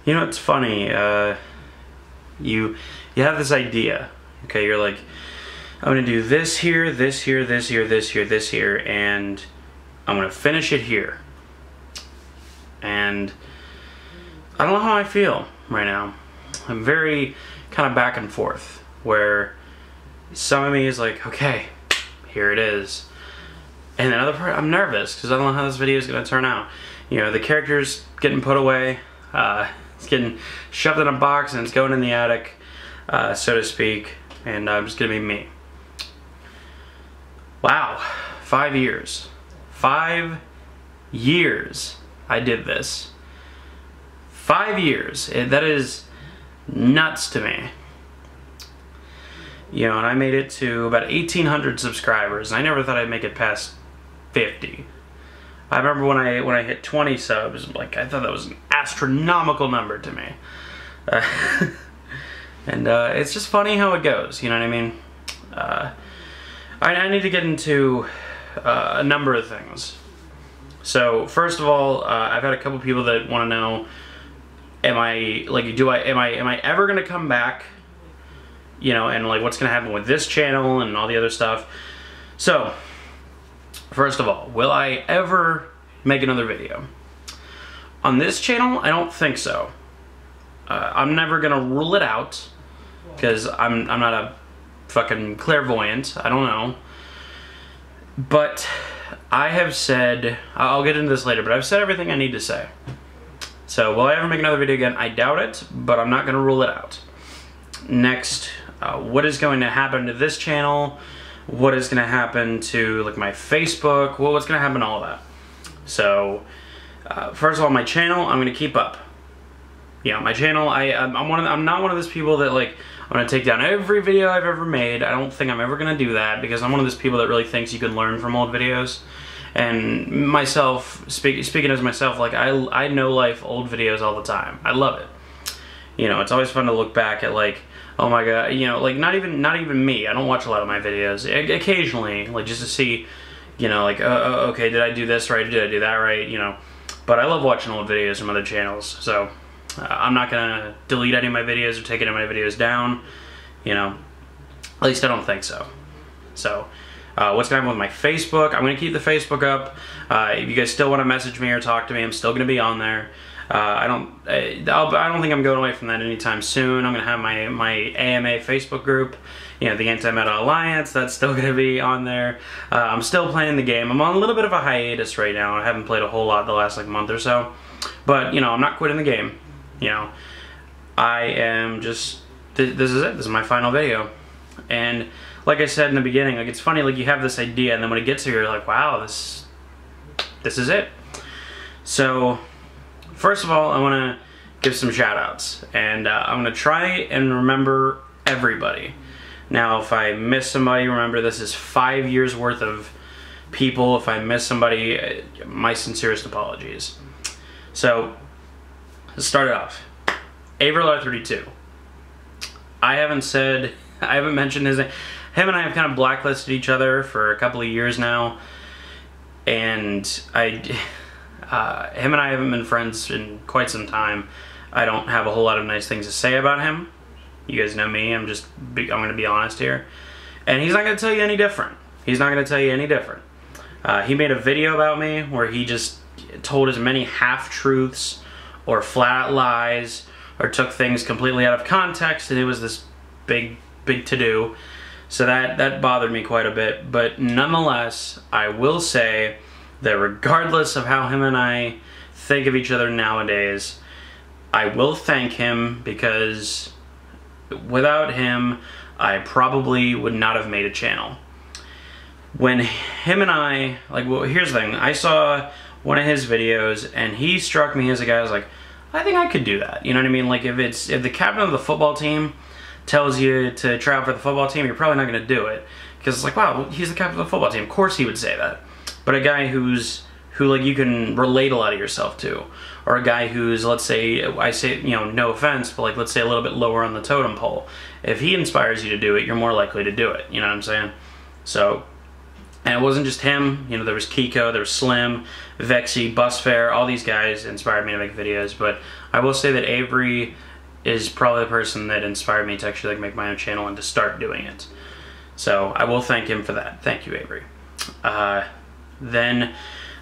You know, it's funny. You have this idea. Okay, you're like, I'm gonna do this here, this here, this here, this here, this here, and I'm gonna finish it here. And I don't know how I feel right now. I'm very kind of back and forth, where some of me is like, okay, here it is. And another part, I'm nervous because I don't know how this video is gonna turn out. You know, the character's getting put away. It's getting shoved in a box and it's going in the attic, so to speak, and I'm just gonna be me. Wow, 5 years. 5 years I did this. 5 years. That is nuts to me. You know, and I made it to about 1,800 subscribers, and I never thought I'd make it past 50. I remember when I hit 20 subs, like, I thought that was an astronomical number to me. And it's just funny how it goes, you know what I mean? I need to get into a number of things. So first of all, I've had a couple people that want to know, am I ever gonna come back? You know, and like what's gonna happen with this channel and all the other stuff. So first of all, will I ever make another video? On this channel, I don't think so. I'm never gonna rule it out because I'm not a fucking clairvoyant. I don't know. But I have said, I'll get into this later, but I've said everything I need to say. So will I ever make another video again? I doubt it, but I'm not gonna rule it out. Next, what is going to happen to this channel? What is gonna happen to like my Facebook? Well, what's gonna happen to all that? So, first of all, my channel, I'm gonna keep up. You know, my channel, I'm not one of those people that like, I'm gonna take down every video I've ever made. I don't think I'm ever gonna do that because I'm one of those people that really thinks you can learn from old videos. And myself, speaking as myself, like I know life old videos all the time. I love it. You know, it's always fun to look back at like, oh my god, you know, like not even me. I don't watch a lot of my videos. Occasionally, like just to see, you know, like, okay, did I do this right? Did I do that right? You know, but I love watching old videos from other channels. So I'm not gonna delete any of my videos or take any of my videos down. You know, at least I don't think so. So. What's gonna happen with my Facebook? I'm gonna keep the Facebook up. If you guys still want to message me or talk to me, I'm still gonna be on there. I don't think I'm going away from that anytime soon. I'm gonna have my AMA Facebook group, you know, the Anti-Meta Alliance. That's still gonna be on there. I'm still playing the game. I'm on a little bit of a hiatus right now. I haven't played a whole lot the last like month or so, but you know, I'm not quitting the game. You know, I am just. This is it. This is my final video, and. Like I said in the beginning, like it's funny, like you have this idea and then when it gets here, you're like, wow, this is it. So, first of all, I want to give some shout outs. And I'm going to try and remember everybody. Now, if I miss somebody, remember this is 5 years worth of people. If I miss somebody, my sincerest apologies. So, let's start it off. Averlar32. I haven't mentioned his name. Him and I have kind of blacklisted each other for a couple of years now, and him and I haven't been friends in quite some time. I don't have a whole lot of nice things to say about him. You guys know me. I'm going to be honest here, and he's not going to tell you any different. He's not going to tell you any different. He made a video about me where he just told as many half-truths or flat lies or took things completely out of context, and it was this big to-do. So that bothered me quite a bit, but nonetheless, I will say that regardless of how him and I think of each other nowadays, I will thank him because without him, I probably would not have made a channel. When him and I, like, well, here's the thing, I saw one of his videos and he struck me as a guy who was like, I think I could do that. You know what I mean? Like if the captain of the football team tells you to try out for the football team, you're probably not going to do it. Because it's like, wow, he's the captain of the football team. Of course he would say that. But a guy who like you can relate a lot of yourself to. Or a guy who's, let's say, I say, you know, no offense, but like, let's say a little bit lower on the totem pole. If he inspires you to do it, you're more likely to do it. You know what I'm saying? So, And it wasn't just him, you know, there was Kiko, there was Slim, Vexy, Busfair, all these guys inspired me to make videos, but I will say that Avery is probably the person that inspired me to actually like make my own channel and to start doing it. So I will thank him for that. Thank you, Avery. Then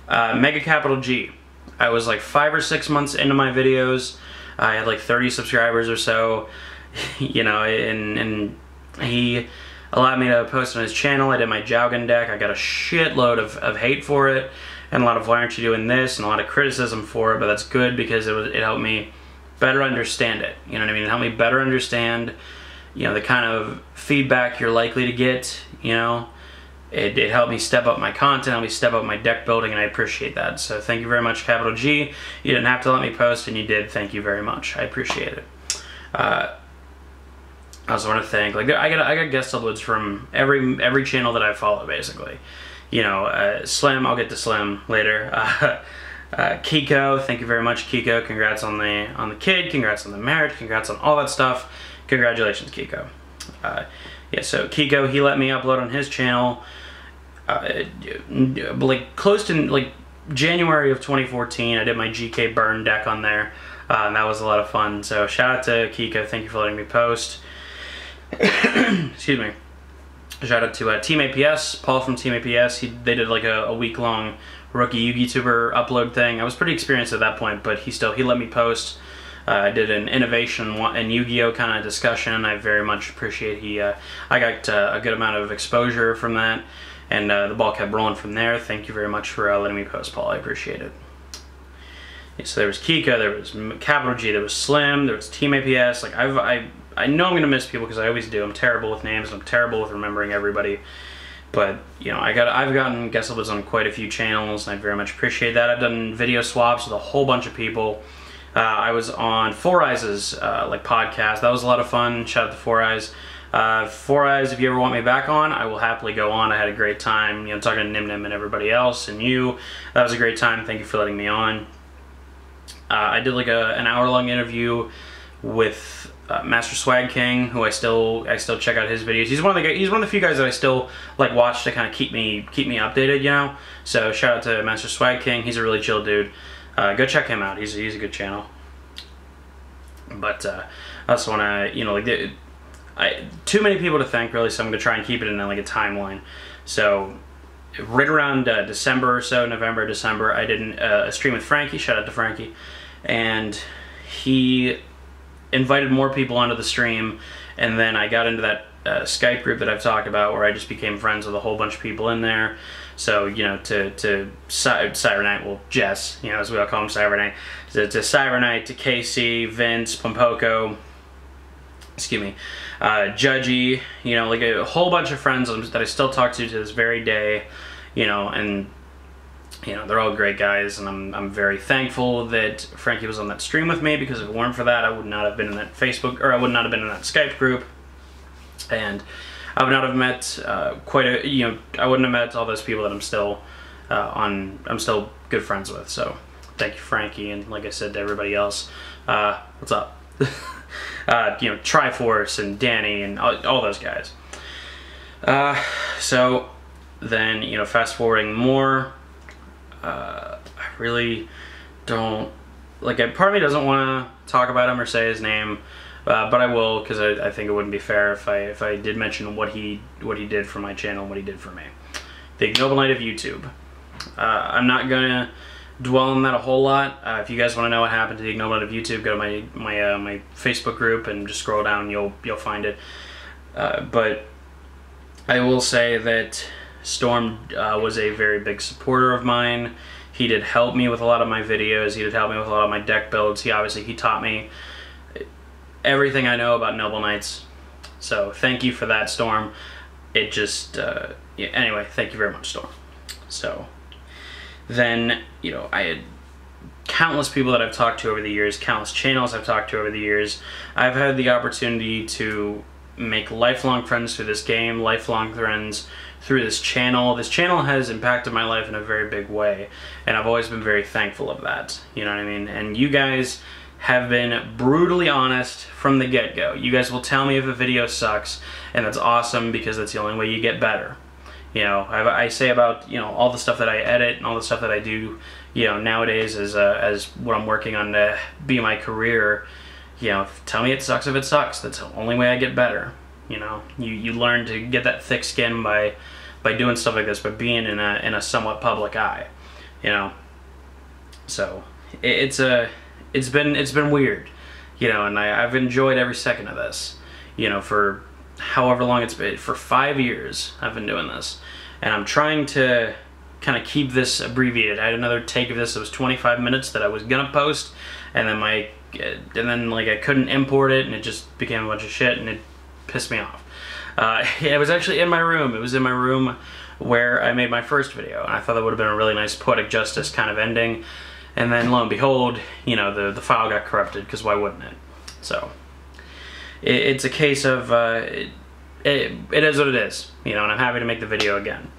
Mega Capital G. I was like 5 or 6 months into my videos. I had like 30 subscribers or so, you know, and he allowed me to post on his channel. I did my Jowgen deck. I got a shitload of hate for it, and a lot of why aren't you doing this, and a lot of criticism for it, but that's good because it helped me better understand it. You know what I mean? It helped me better understand, you know, the kind of feedback you're likely to get, you know. It helped me step up my content, helped me step up my deck building, and I appreciate that. So thank you very much, Capital G. You didn't have to let me post, and you did. Thank you very much. I appreciate it. I also want to thank, like, I got guest uploads from every channel that I follow, basically. You know, Slim, I'll get to Slim later. Kiko, thank you very much, Kiko. Congrats on the kid, congrats on the marriage, congrats on all that stuff. Congratulations, Kiko. Yeah, so Kiko, he let me upload on his channel, like close to like January of 2014. I did my GK Burn deck on there, and that was a lot of fun. So shout out to Kiko, thank you for letting me post. Excuse me. Shout out to Team APS, Paul from Team APS. They did like a week-long rookie YouTuber upload thing. I was pretty experienced at that point, but he let me post. I did an innovation and Yu-Gi-Oh kind of discussion. I very much appreciate I got a good amount of exposure from that, and the ball kept rolling from there. Thank you very much for letting me post, Paul. I appreciate it. Yeah, so there was Kiko, there was Capital G, there was Slim, there was Team APS. Like I know I'm gonna miss people because I always do. I'm terrible with names. I'm terrible with remembering everybody. But you know, I've gotten guest uploads on quite a few channels, and I very much appreciate that. I've done video swaps with a whole bunch of people. I was on Four Eyes' like podcast. That was a lot of fun. Shout out to Four Eyes. Four Eyes, if you ever want me back on, I will happily go on. I had a great time, you know, talking to Nim Nim and everybody else, and you. That was a great time. Thank you for letting me on. I did like an hour-long interview with Master Swag King, who I still check out his videos. He's one of the few guys that I still like watch to kind of keep me updated, you know. So shout out to Master Swag King. He's a really chill dude. Go check him out. He's a good channel. But I also want to, you know, like too many people to thank really, so I'm gonna try and keep it in like a timeline. So right around December or so, November, December, I did a stream with Frankie. Shout out to Frankie, and he invited more people onto the stream, and then I got into that Skype group that I've talked about, where I just became friends with a whole bunch of people in there. So, you know, to Cybernite, well, Jess, you know, as we all call him, Cybernite, to Cybernite, to Casey, Vince, Pompoko, excuse me, Judgy, you know, like a whole bunch of friends that I still talk to this very day, you know, and you know, they're all great guys, and I'm very thankful that Frankie was on that stream with me, because if it weren't for that, I would not have been in that Facebook, or I would not have been in that Skype group, and I would not have met I wouldn't have met all those people that I'm still good friends with. So thank you, Frankie, and like I said to everybody else, what's up? You know, Triforce and Danny and all those guys. So then, you know, fast forwarding more. I really don't, like, part of me doesn't want to talk about him or say his name, but I will, because I think it wouldn't be fair if I did mention what he did for my channel and what he did for me. The Ignoble Knight of YouTube. I'm not gonna dwell on that a whole lot. If you guys want to know what happened to the Ignoble Knight of YouTube, go to my Facebook group and just scroll down. You'll find it. But I will say that Storm was a very big supporter of mine. He did help me with a lot of my videos. He did help me with a lot of my deck builds. He taught me everything I know about Noble Knights. So thank you for that, Storm. It just, yeah, anyway, thank you very much, Storm. So then, you know, I had countless people that I've talked to over the years, countless channels I've talked to over the years. I've had the opportunity to make lifelong friends through this game, lifelong friends through this channel. This channel has impacted my life in a very big way, and I've always been very thankful of that. You know what I mean? And you guys have been brutally honest from the get-go. You guys will tell me if a video sucks, and that's awesome, because that's the only way you get better. You know, I say about, you know, all the stuff that I edit and all the stuff that I do, you know, nowadays as what I'm working on to be my career. You know, tell me it sucks if it sucks. That's the only way I get better. You know, you learn to get that thick skin by doing stuff like this, by being in a somewhat public eye. You know, so it's been weird. You know, and I've enjoyed every second of this. You know, for however long it's been, for 5 years I've been doing this, and I'm trying to kind of keep this abbreviated. I had another take of this that was 25 minutes that I was gonna post, and then like I couldn't import it, and it just became a bunch of shit, and it pissed me off. It was actually in my room. It was in my room where I made my first video, and I thought that would have been a really nice poetic justice kind of ending, and then lo and behold, you know, the file got corrupted, because why wouldn't it? So it's a case of it is what it is, you know, and I'm happy to make the video again.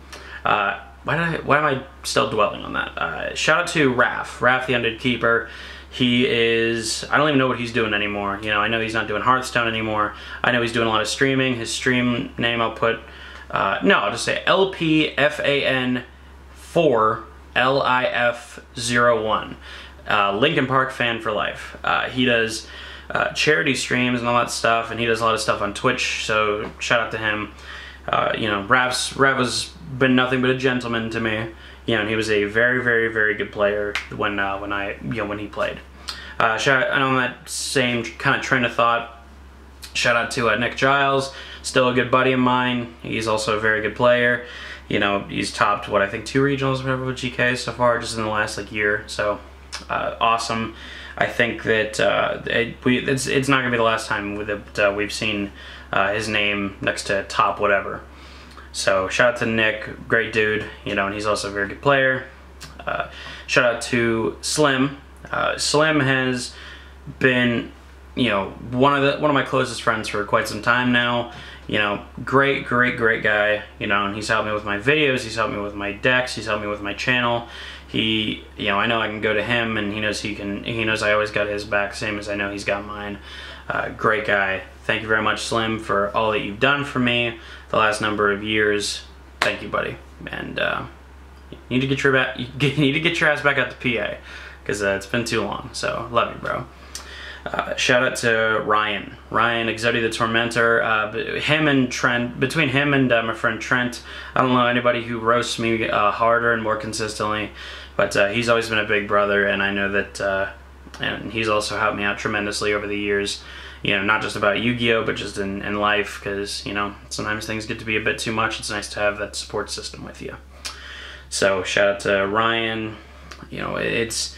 Why am I still dwelling on that? Shout out to Raph the Undead Keeper. He is, I don't even know what he's doing anymore. You know, I know he's not doing Hearthstone anymore. I know he's doing a lot of streaming. His stream name I'll put, no, I'll just say LPFAN4LIF01. Linkin Park fan for life. He does charity streams and all that stuff, and he does a lot of stuff on Twitch, so shout out to him. You know, Rav has been nothing but a gentleman to me. You know, and he was a very, very, very good player when he played. And on that same kind of train of thought, shout out to Nick Giles, still a good buddy of mine. He's also a very good player. You know, he's topped, what, I think 2 regionals or whatever with GK so far, just in the last like year. So awesome. I think that it's not gonna be the last time that we've seen his name next to top whatever. So shout out to Nick, great dude, you know, and he's also a very good player. Shout out to Slim. Slim has been, you know, one of my closest friends for quite some time now. You know, great guy, you know, and he's helped me with my videos, he's helped me with my decks, he's helped me with my channel. He, you know, I know I can go to him, and he knows I always got his back, same as I know he's got mine. Great guy. Thank you very much, Slim, for all that you've done for me the last number of years. Thank you, buddy. And you need to get your ass back out to PA, because it's been too long. So love you, bro. Shout out to Ryan, Exoti the Tormentor. Between him and my friend Trent, I don't know anybody who roasts me harder and more consistently, but he's always been a big brother, and I know that, and he's also helped me out tremendously over the years. You know, not just about Yu-Gi-Oh, but just in life, because, you know, sometimes things get to be a bit too much. It's nice to have that support system with you. So shout out to Ryan. You know, it's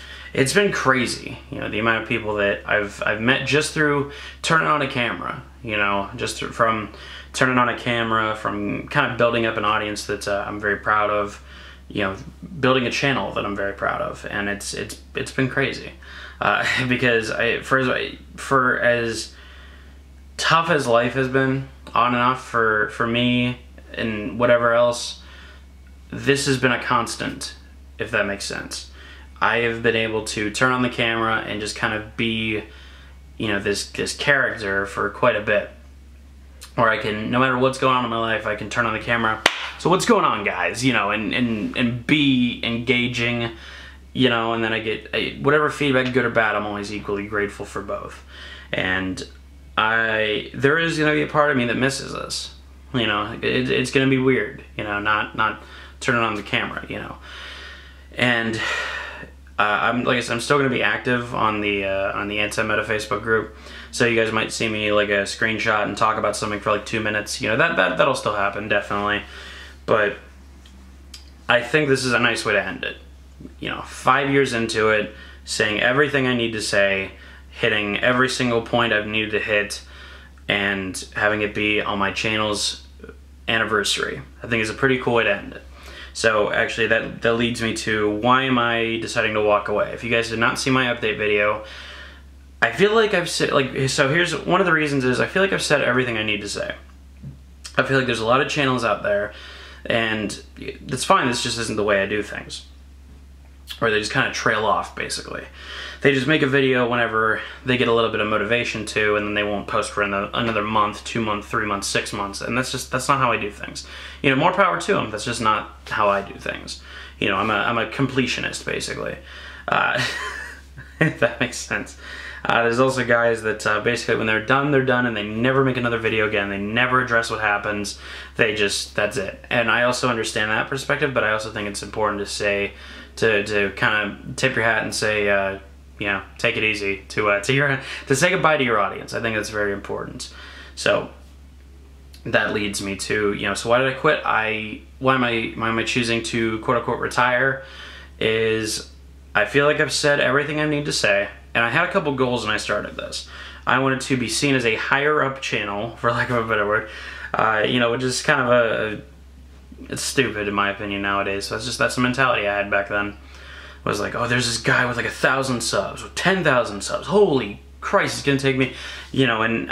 been crazy, you know, the amount of people that I've met just through turning on a camera, you know, just from turning on a camera, from kind of building up an audience that I'm very proud of, you know, building a channel that I'm very proud of, and it's been crazy, because for as tough as life has been on and off for me and whatever else, this has been a constant, if that makes sense. I have been able to turn on the camera and just kind of be, you know, this character for quite a bit. Or I can, no matter what's going on in my life, I can turn on the camera. So what's going on, guys? You know, and be engaging, you know, and then I get whatever feedback, good or bad, I'm always equally grateful for both. And there is going to be a part of me that misses this. You know, it's going to be weird, you know, not turning on the camera, you know. And like I said, I'm still going to be active on the Anti-Meta Facebook group, so you guys might see me like a screenshot and talk about something for like 2 minutes. You know, that'll still happen, definitely. But I think this is a nice way to end it. You know, 5 years into it, saying everything I need to say, hitting every single point I've needed to hit, and having it be on my channel's anniversary, I think is a pretty cool way to end it. So actually that leads me to, why am I deciding to walk away? If you guys did not see my update video, I feel like I've said, like, so here's one of the reasons is I feel like I've said everything I need to say. I feel like there's a lot of channels out there, and that's fine, this just isn't the way I do things. or they just kind of trail off, basically. They just make a video whenever they get a little bit of motivation to, and then they won't post for another month, 2 months, 3 months, 6 months, and that's not how I do things. You know, more power to them. That's just not how I do things. You know, I'm a completionist, basically. If that makes sense. There's also guys that basically when they're done, and they never make another video again. They never address what happens. They just, that's it. And I also understand that perspective, but I also think it's important to say, to kind of tip your hat and say, you know, take it easy, to say goodbye to your audience. I think that's very important. So that leads me to, you know, so why did I quit? Why am I choosing to quote unquote retire? Is I feel like I've said everything I need to say, and I had a couple goals when I started this. I wanted to be seen as a higher up channel, for lack of a better word, you know, which is kind of it's stupid in my opinion nowadays. So that's the mentality I had back then. Was like, oh, there's this guy with like 1,000 subs, with 10,000 subs. Holy Christ, it's gonna take me, you know. And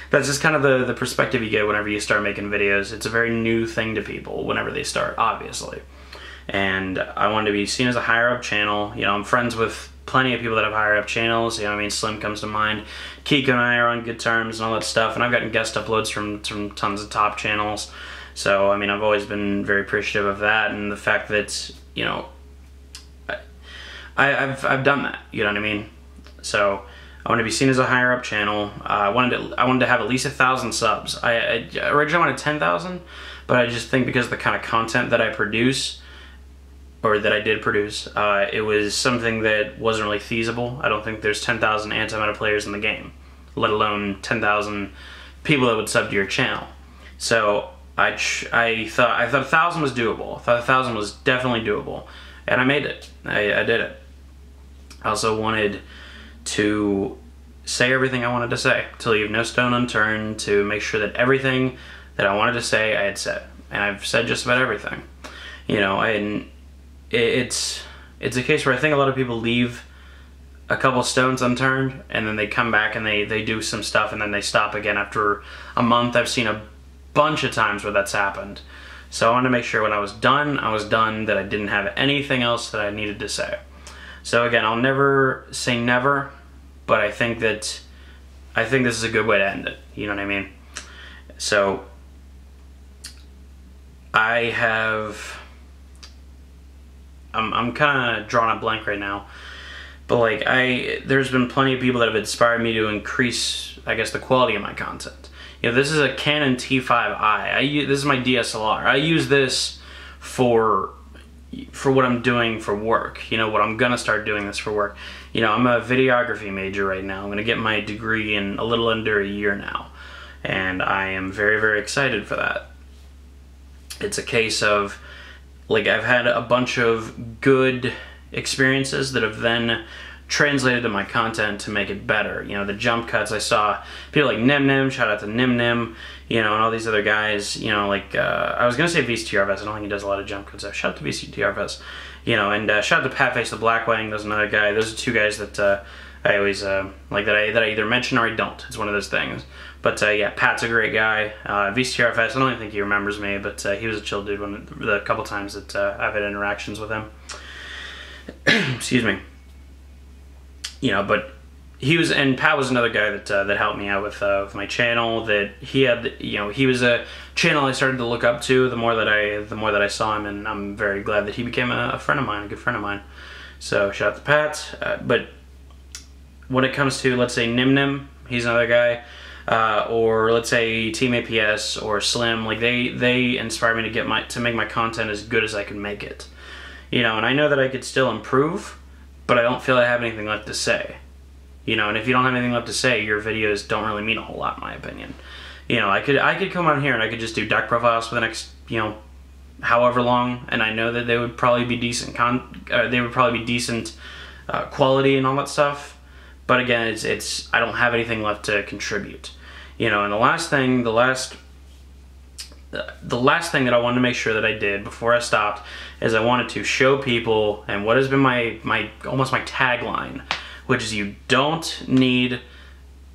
that's just kind of the perspective you get whenever you start making videos. It's a very new thing to people whenever they start, obviously. And I wanted to be seen as a higher up channel. You know, I'm friends with plenty of people that have higher up channels. You know what I mean? Slim comes to mind. Kiko and I are on good terms and all that stuff. And I've gotten guest uploads from tons of top channels. So, I mean, I've always been very appreciative of that, and the fact that, you know, I've done that, you know what I mean? So I want to be seen as a higher up channel. I wanted to have at least 1,000 subs. I originally wanted 10,000, but I just think because of the kind of content that I produce, or that I did produce, it was something that wasn't really feasible. I don't think there's 10,000 anti-meta players in the game, let alone 10,000 people that would sub to your channel. So I thought 1,000 was doable. I thought 1,000 was definitely doable, and I made it. I did it. I also wanted to say everything I wanted to say, to leave no stone unturned, to make sure that everything that I wanted to say I had said, and I've said just about everything. You know, and it's a case where I think a lot of people leave a couple stones unturned, and then they come back and they do some stuff, and then they stop again after a month. I've seen a bunch of times where that's happened. So I wanted to make sure when I was done, that I didn't have anything else that I needed to say. So again, I'll never say never, but I think this is a good way to end it. You know what I mean? So I'm kind of drawing a blank right now, but like there's been plenty of people that have inspired me to increase, I guess, the quality of my content. You know, this is a Canon T5i. This is my DSLR. I use this for what I'm doing for work. You know, what I'm gonna start doing this for work. You know, I'm a videography major right now. I'm gonna get my degree in a little under a year now, and I am very, very excited for that. It's a case of, like, I've had a bunch of good experiences that have then translated to my content to make it better. You know, the jump cuts, I saw people like NimNim, shout out to NimNim, you know, and all these other guys, you know, like, I was gonna say VCTRFS, I don't think he does a lot of jump cuts, shout out to VCTRFS, you know, and shout out to Patface the Blackwing, there's another guy. Those are two guys that I always, like, that I either mention or I don't. It's one of those things. But yeah, Pat's a great guy. VCTRFS, I don't even think he remembers me, but he was a chill dude the couple times that I've had interactions with him. Excuse me. You know, but he was, and Pat was another guy that helped me out with my channel. That he had, you know, he was a channel I started to look up to the more that I saw him, and I'm very glad that he became a friend of mine, a good friend of mine. So shout out to Pat. But when it comes to, let's say, NimNim, he's another guy, or let's say Team APS or Slim, like they inspire me to make my content as good as I can make it. You know, and I know that I could still improve, but I don't feel I have anything left to say. You know, and if you don't have anything left to say, your videos don't really mean a whole lot, in my opinion. You know, I could come on here and I could just do deck profiles for the next, you know, however long, and I know that they would probably be decent quality and all that stuff. But again, it's I don't have anything left to contribute. You know, and the last thing that I wanted to make sure that I did before I stopped is I wanted to show people, and what has been almost my tagline, which is you don't need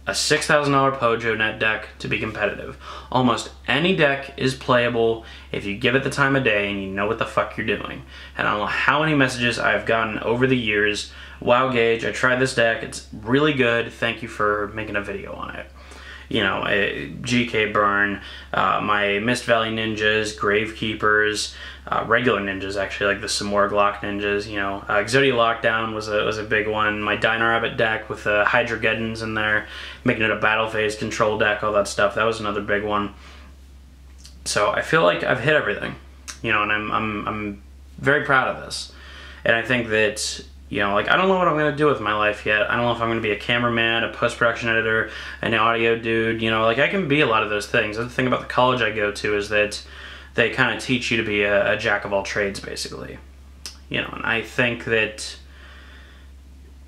a $6,000 PojoNet deck to be competitive. Almost any deck is playable if you give it the time of day and you know what the fuck you're doing. And I don't know how many messages I've gotten over the years. Wow, Gage, I tried this deck. It's really good. Thank you for making a video on it. You know, GK Burn, my Mist Valley Ninjas, Gravekeepers, regular ninjas actually, like the Samora Glock ninjas. You know, Exodia Lockdown was a big one. My Dino Rabbit deck with the Hydrogeddons in there, making it a battle phase control deck, all that stuff. That was another big one. So I feel like I've hit everything, you know, and I'm very proud of this. And I think that, you know, like, I don't know what I'm going to do with my life yet. I don't know if I'm going to be a cameraman, a post-production editor, an audio dude, you know, like, I can be a lot of those things. The thing about the college I go to is that they kind of teach you to be a jack of all trades, basically. You know, and I think that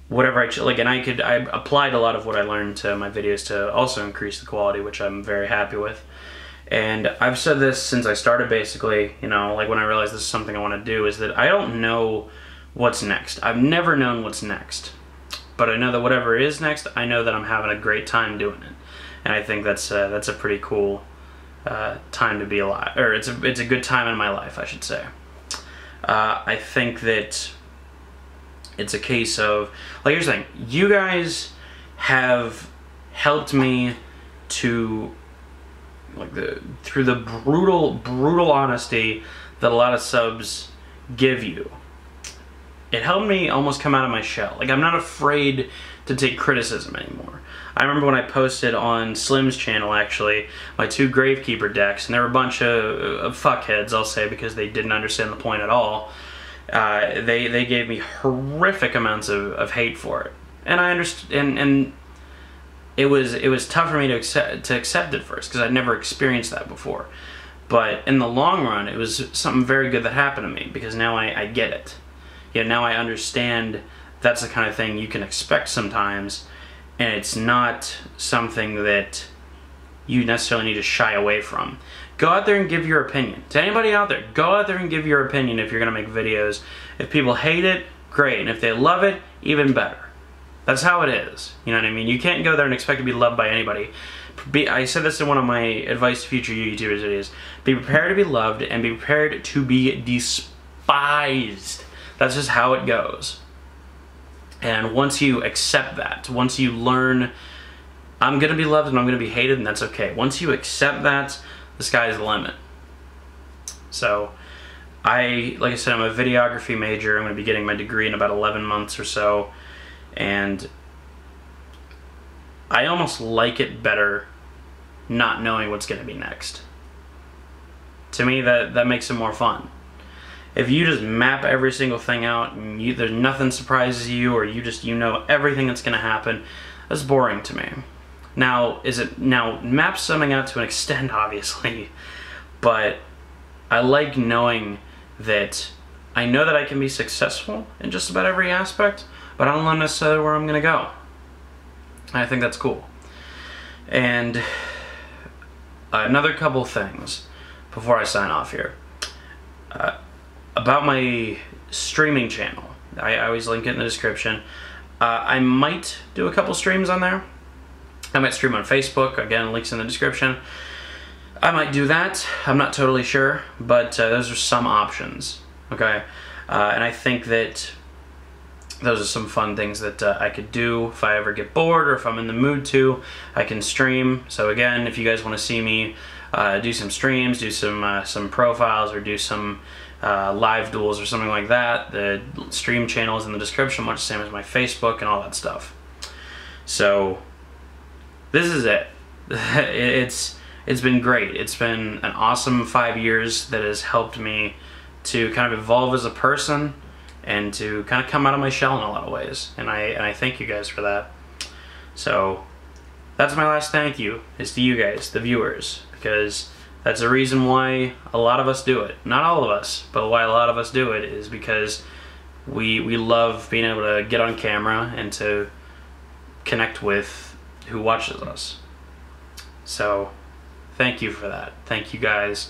whatever I applied a lot of what I learned to my videos to also increase the quality, which I'm very happy with. And I've said this since I started, basically, you know, like, when I realized this is something I want to do, is that I don't know what's next. I've never known what's next, but I know that whatever is next, I know that I'm having a great time doing it, and I think that's a pretty cool time to be alive, or it's a good time in my life, I should say. I think that it's a case of, like, here's the thing, you guys have helped me to, like, through the brutal honesty that a lot of subs give you. It helped me almost come out of my shell. Like, I'm not afraid to take criticism anymore. I remember when I posted on Slim's channel, actually, my 2 Gravekeeper decks, and there were a bunch of fuckheads, I'll say, because they didn't understand the point at all. They gave me horrific amounts of hate for it. And I understand, and it was tough for me to accept at first, because I'd never experienced that before. But in the long run, it was something very good that happened to me, because now I get it. Yeah, now I understand that's the kind of thing you can expect sometimes, and it's not something that you necessarily need to shy away from. Go out there and give your opinion. To anybody out there, go out there and give your opinion if you're going to make videos. If people hate it, great. And if they love it, even better. That's how it is. You know what I mean? You can't go there and expect to be loved by anybody. I said this in one of my advice to future YouTubers videos. Be prepared to be loved and be prepared to be despised. That's just how it goes. And once you accept that, once you learn, I'm going to be loved and I'm going to be hated, and that's okay. Once you accept that, the sky's the limit. So, like I said, I'm a videography major. I'm going to be getting my degree in about 11 months or so. And I almost like it better not knowing what's going to be next. To me, that makes it more fun. If you just map every single thing out and there's nothing surprises you, or you know everything that's going to happen, that's boring to me. Now, map something out to an extent, obviously, but I like knowing that I know that I can be successful in just about every aspect, but I don't know necessarily where I'm going to go. I think that's cool. And another couple things before I sign off here. About my streaming channel. I always link it in the description. I might do a couple streams on there. I might stream on Facebook. Again, links in the description. I might do that. I'm not totally sure, but those are some options. Okay? And I think that those are some fun things that I could do if I ever get bored, or if I'm in the mood to. I can stream. So again, if you guys want to see me do some streams, do some profiles, or do some live duels or something like that, the stream channel is in the description, much the same as my Facebook and all that stuff. So this is it. It's been great. It's been an awesome 5 years that has helped me to kind of evolve as a person and to kind of come out of my shell in a lot of ways. And I thank you guys for that. So that's my last thank you, is to you guys, the viewers, because that's the reason why a lot of us do it. Not all of us, but why a lot of us do it is because we love being able to get on camera and to connect with who watches us. So thank you for that. Thank you guys.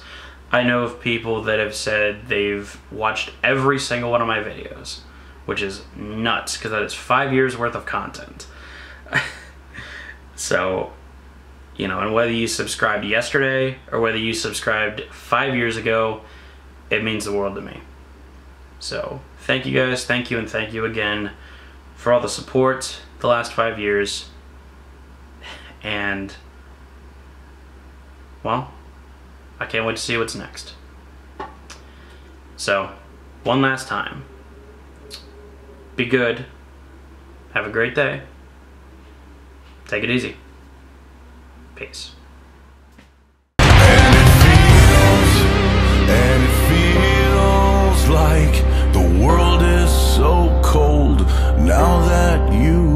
I know of people that have said they've watched every single one of my videos, which is nuts, because that is 5 years worth of content. So, you know, and whether you subscribed yesterday or whether you subscribed 5 years ago, it means the world to me. So, thank you guys, thank you, and thank you again for all the support the last 5 years. And, well, I can't wait to see what's next. So, one last time, be good, have a great day, take it easy, peace. And it feels like the world is so cold now that you